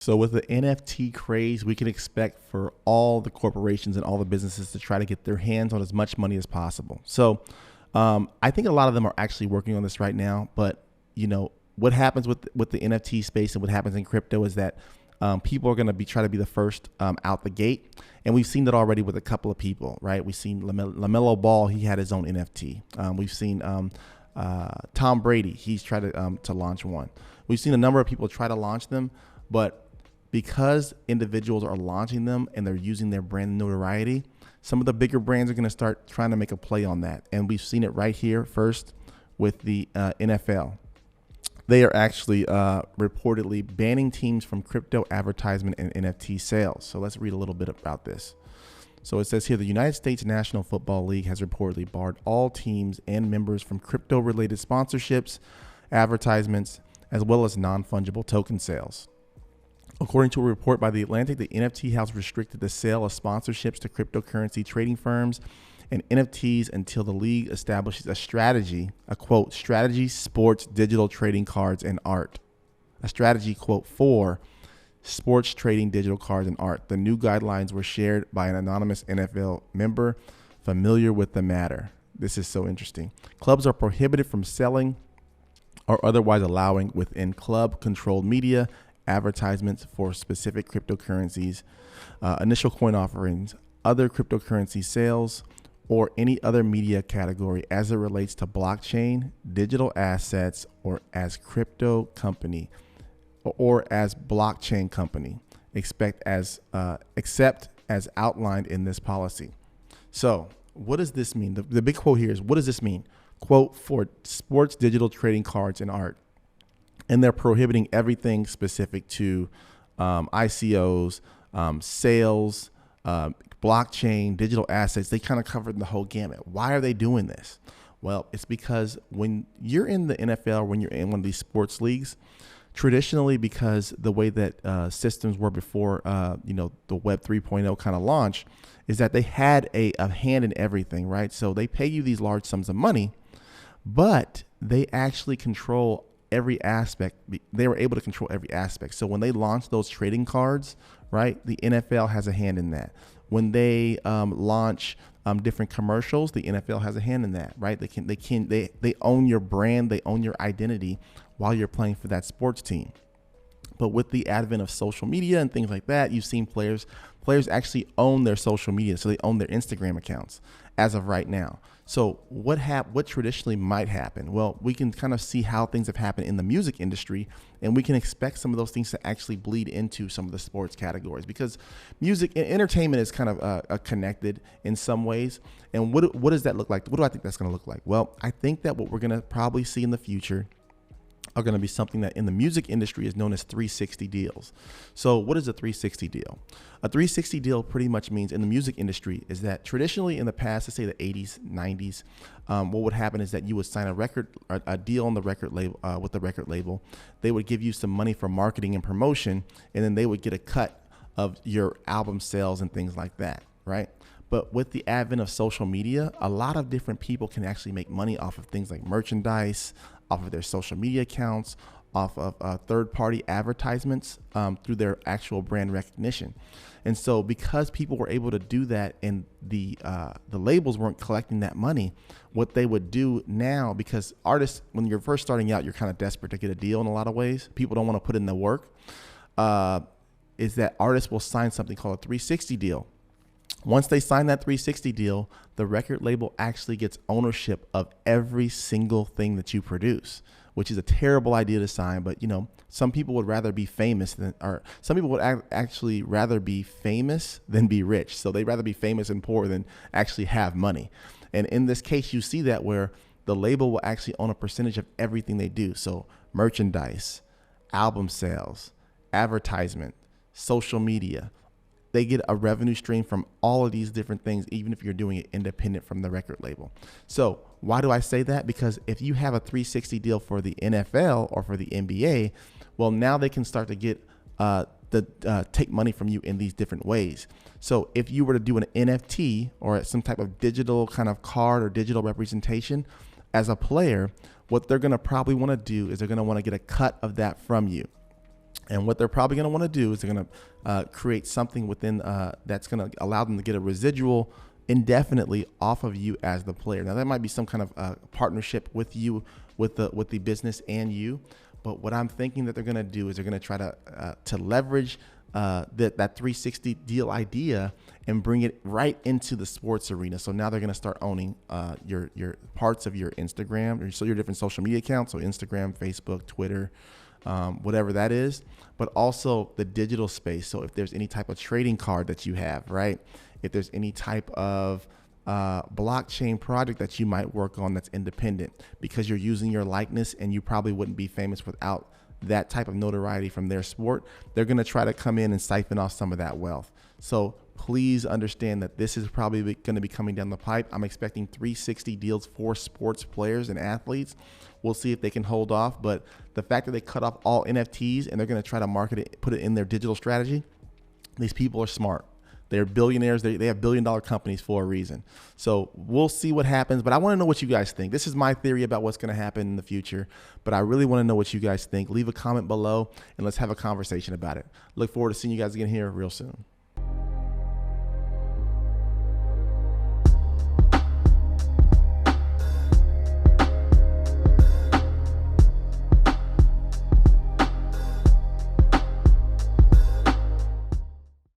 So with the NFT craze, we can expect for all the corporations and all the businesses to try to get their hands on as much money as possible. I think a lot of them are actually working on this right now. But what happens with the NFT space and what happens in crypto is that people are going to be try to be the first out the gate, and we've seen that already with a couple of people, right? We've seen LaMelo Ball; he had his own NFT. We've seen Tom Brady; he's tried to launch one. We've seen a number of people try to launch them, but because individuals are launching them and they're using their brand notoriety, some of the bigger brands are going to start trying to make a play on that. And we've seen it right here first with the NFL. They are actually reportedly banning teams from crypto advertisement and NFT sales. So let's read a little bit about this. So it says here, the United States National Football League has reportedly barred all teams and members from crypto-related sponsorships, advertisements, as well as non-fungible token sales. According to a report by The Atlantic, the NFT house restricted the sale of sponsorships to cryptocurrency trading firms and NFTs until the league establishes a strategy, strategy, sports, digital trading cards, and art. A strategy, for sports trading, digital cards, and art. The new guidelines were shared by an anonymous NFL member familiar with the matter. This is so interesting. Clubs are prohibited from selling or otherwise allowing within club-controlled media advertisements for specific cryptocurrencies, initial coin offerings, other cryptocurrency sales, or any other media category as it relates to blockchain, digital assets, or as crypto company, or as blockchain company, except as outlined in this policy. So what does this mean? The big quote here is, what does this mean? Quote, for sports, digital trading cards, and art. And they're prohibiting everything specific to ICOs, sales, blockchain, digital assets. They kind of covered the whole gamut. Why are they doing this? Well, it's because when you're in the NFL, when you're in one of these sports leagues, traditionally, because the way that systems were before, the Web 3.0 kind of launch, is that they had a hand in everything, right? So they pay you these large sums of money, but they actually control every aspect. They were able to control every aspect. So when they launched those trading cards, right, the NFL has a hand in that. When they launch different commercials, the NFL has a hand in that, right? They own your brand, they own your identity while you're playing for that sports team. But with the advent of social media and things like that, you've seen players actually own their social media. So they own their Instagram accounts as of right now. So what traditionally might happen? Well, we can kind of see how things have happened in the music industry, and we can expect some of those things to actually bleed into some of the sports categories, because music and entertainment is kind of connected in some ways. And what does that look like? What do I think that's going to look like? Well, I think that what we're going to probably see in the future are going to be something that in the music industry is known as 360 deals. So what is a 360 deal? A 360 deal pretty much means in the music industry is that traditionally in the past, let's say the 80s, 90s, what would happen is that you would sign a deal on the record label with the record label. They would give you some money for marketing and promotion, and then they would get a cut of your album sales and things like that, right? But with the advent of social media, a lot of different people can actually make money off of things like merchandise, off of their social media accounts, off of third-party advertisements through their actual brand recognition. And so because people were able to do that and the labels weren't collecting that money, what they would do now, because artists, when you're first starting out, you're kind of desperate to get a deal in a lot of ways. People don't want to put in the work, is that artists will sign something called a 360 deal. Once they sign that 360 deal, the record label actually gets ownership of every single thing that you produce, which is a terrible idea to sign. But, some people would rather be famous some people would actually rather be famous than be rich. So they'd rather be famous and poor than actually have money. And in this case, you see that where the label will actually own a percentage of everything they do. So merchandise, album sales, advertisement, social media. They get a revenue stream from all of these different things, even if you're doing it independent from the record label. So why do I say that? Because if you have a 360 deal for the NFL or for the NBA, well, now they can start to get take money from you in these different ways. So if you were to do an NFT or some type of digital kind of card or digital representation as a player, what they're going to probably want to do is they're going to want to get a cut of that from you. And what they're probably going to want to do is they're going to create something within that's going to allow them to get a residual indefinitely off of you as the player. Now that might be some kind of partnership with you, with the business and you. But what I'm thinking that they're going to do is they're going to try to leverage that 360 deal idea and bring it right into the sports arena. So now they're going to start owning your parts of your Instagram, so your different social media accounts, so Instagram, Facebook, Twitter, whatever that is, but also the digital space. So if there's any type of trading card that you have, right? If there's any type of blockchain project that you might work on that's independent, because you're using your likeness and you probably wouldn't be famous without that type of notoriety from their sport, they're going to try to come in and siphon off some of that wealth. So please understand that this is probably going to be coming down the pipe. I'm expecting 360 deals for sports players and athletes. We'll see if they can hold off. But the fact that they cut off all NFTs and they're going to try to market it, put it in their digital strategy, these people are smart. They're billionaires. They have billion-dollar companies for a reason. So we'll see what happens. But I want to know what you guys think. This is my theory about what's going to happen in the future. But I really want to know what you guys think. Leave a comment below and let's have a conversation about it. Look forward to seeing you guys again here real soon.